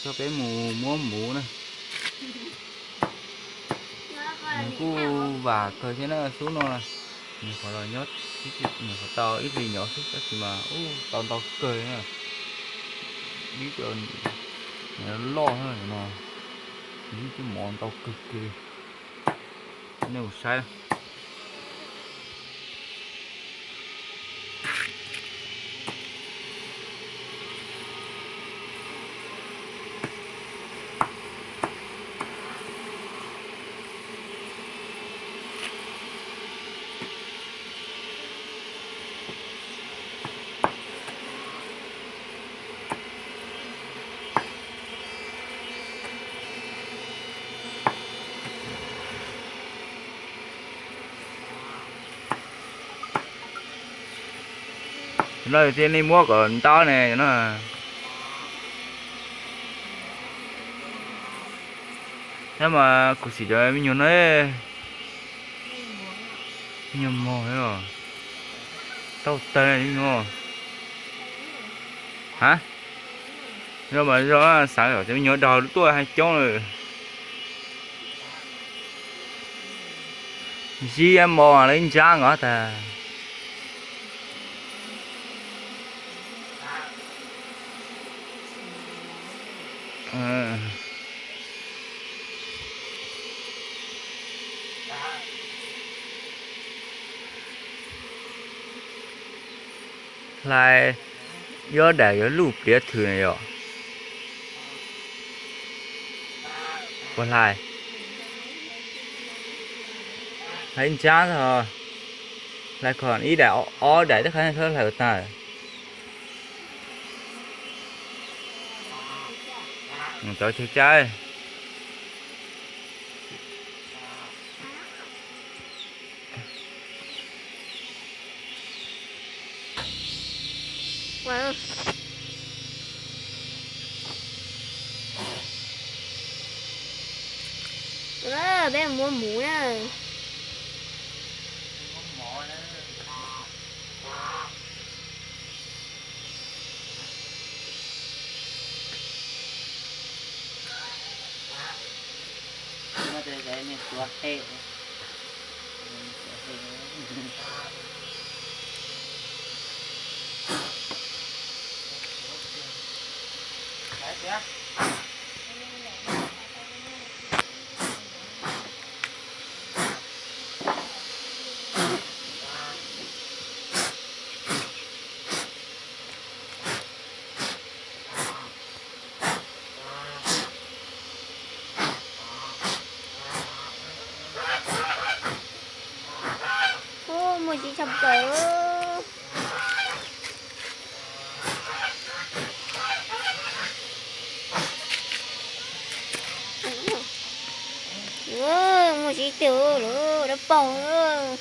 cho bé mua mũ này cú và cơ thế nó xuống nó mình phải là nhót mình phải to ít gì nhỏ chút thì mà to cười nè biết rồi nó lo hơn mà những cái món to cực kỳ nếu sai nơi trên đi mua còn to này nó thế mà cụ chỉ cho em nhiều đấy nhiều mò đấy rồi tao tê này nhiều hả nhưng mà do sáng rồi sẽ nhớ đò tôi hay chó rồi gì em mò lên trang ngõ ta lại do để cái lụp đĩa thử này rồi còn lại thấy chán rồi lại còn ý đạo ó để tất cả thứ là ta cho chơi chơi Wow. Đó, bé mua mũ nha. Ô, mua chị sập cỡ. Mua chị tiểu nữa, đã bỏng nữa.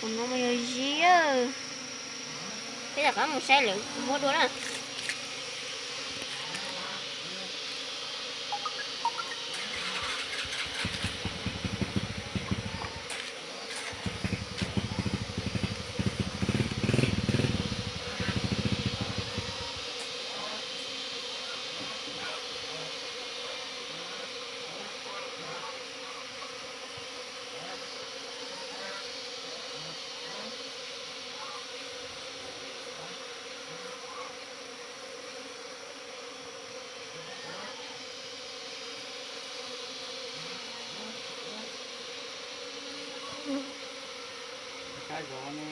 Nó mới gì á. Thế là có một xe lửa mua đuổi à. cái gió này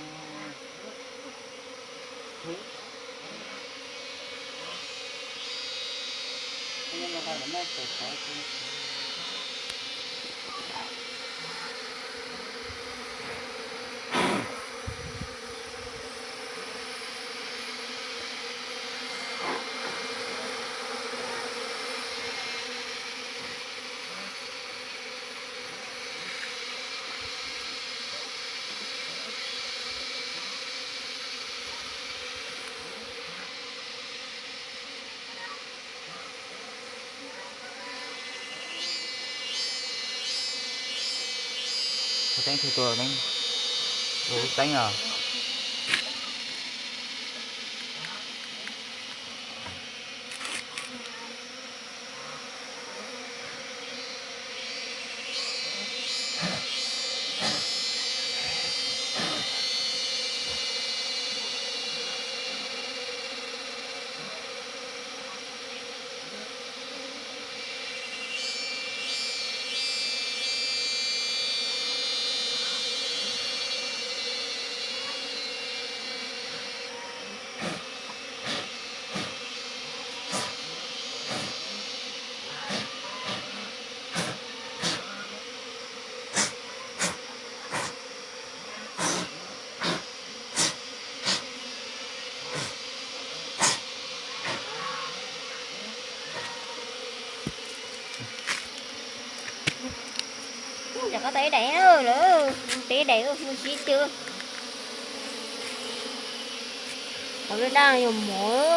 nhưng mà ta vẫn đang phải khó Có đánh thì tôi đánh. Tôi đánh à. Chả có tí đẩy nữa. Tí đẩy của Phương Chí chưa. Ở đây đang dùng mỡ.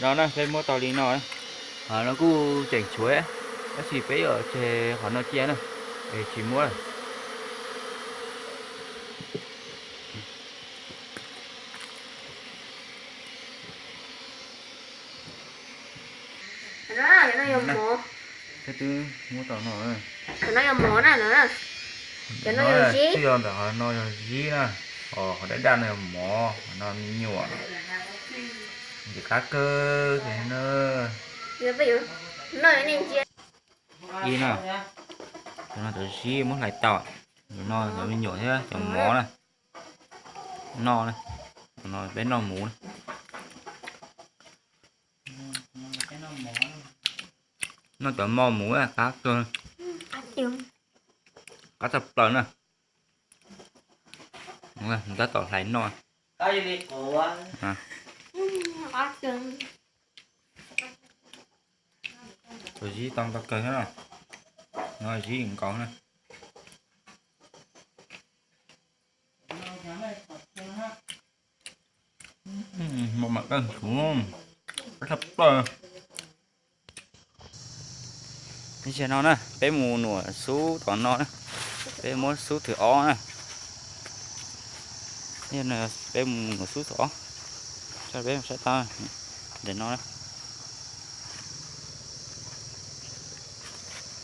Đó nè, lên mua tàu đi nó nó cứ chỉnh chuối ấy. Nó chỉ phải ở trên họ nó chia này để chỉ mua này. Đó là cái này dùng mỡ. Cái thứ mua tàu nó này. Cái này dùng mỡ này nữa nè. Cái này dùng gì? Cái dòng tàu nó dùng gì nè. Họ đã đan này mỏ nó nhiều. Thì cá cơ thì nó. Giờ bây giờ nơi này chia. Gì nè. Cho nó tự xí muốn lại tàu. Nó nó nhỏ thế, chồng mỏ này. No này. Nó bên nó mũ này. Nó chọn mò mũ là cá cơ. Cá tập lớn nè. Đúng rồi, người ta tỏ thấy nó. Có gì đi ủa À. Rồi gì tông tao cười hết rồi. Rồi gì cũng có nè. Một mặt ăn xuống không? Thật bờ. Đi xe nó nè, bé mù nùa số toàn nó nè. Bé mỗi số thử ó nè. Nên là bé mù nùa số thử ó. Cho bé sẽ to để nó nè.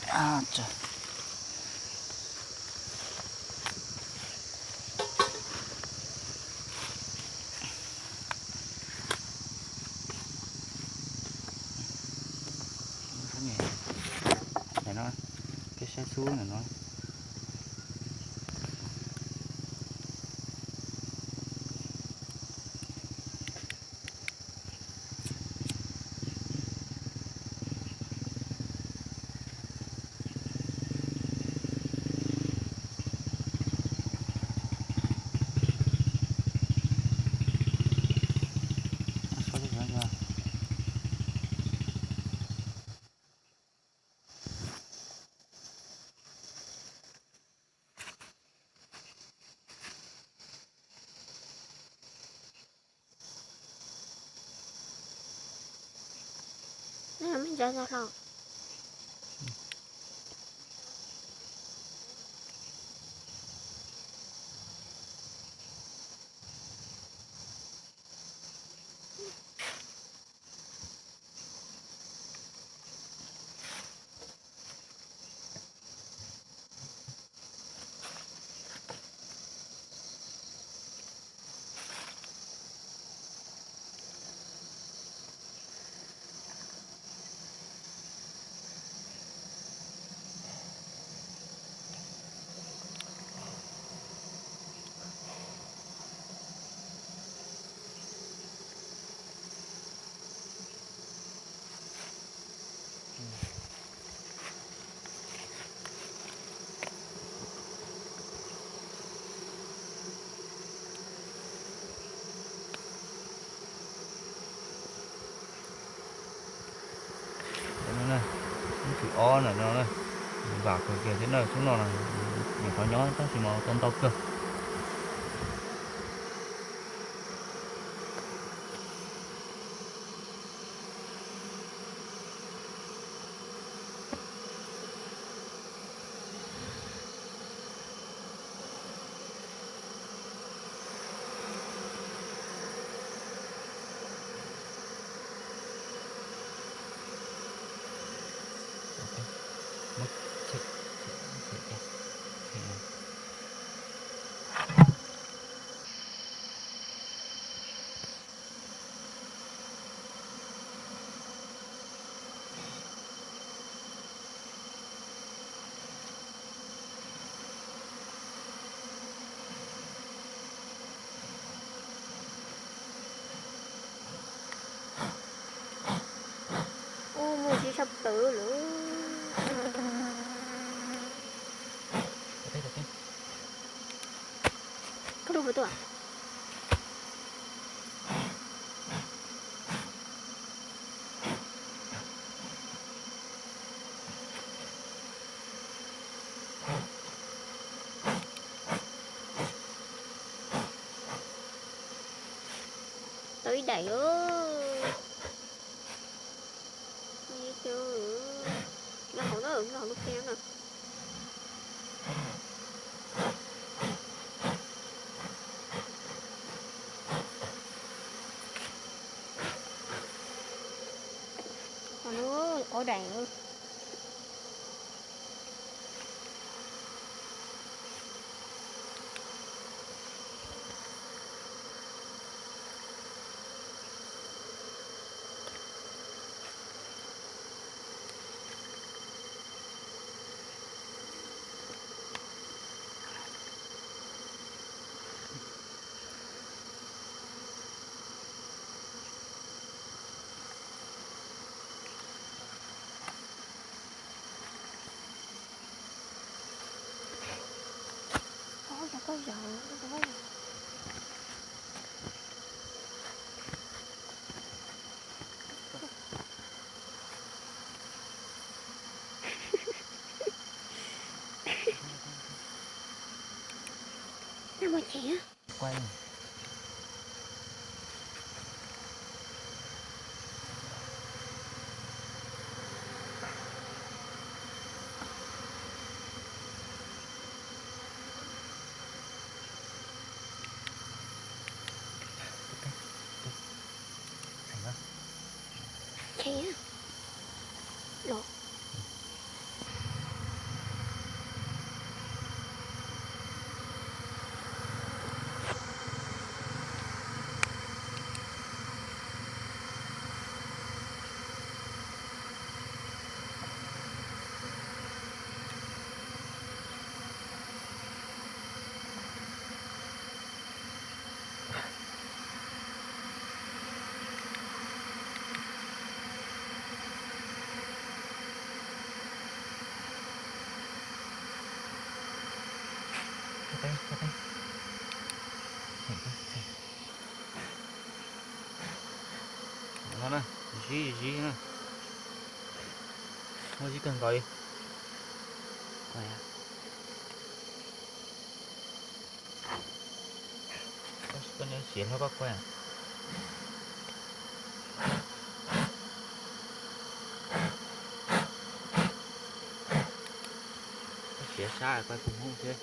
À trời. Để nó cái xe xuống này nó. Mình ra ra rồi. ó nữa nó này vào cửa kia thế này xuống nó là mình có nhó chắc chỉ mà con tàu cơ mất chết ô mùi chỉ sắp tử nữa đây có đâu với tôi à tới đầy ơi như chưa nó không nó kia nè còn nữa ở đầy nữa có giờ có giờ nó mà chị á quay chị á lộ cái tay nó nè gì nè nó chỉ cần gọi quay à con này xịn nó có quay à xịn xa quay cùng không thế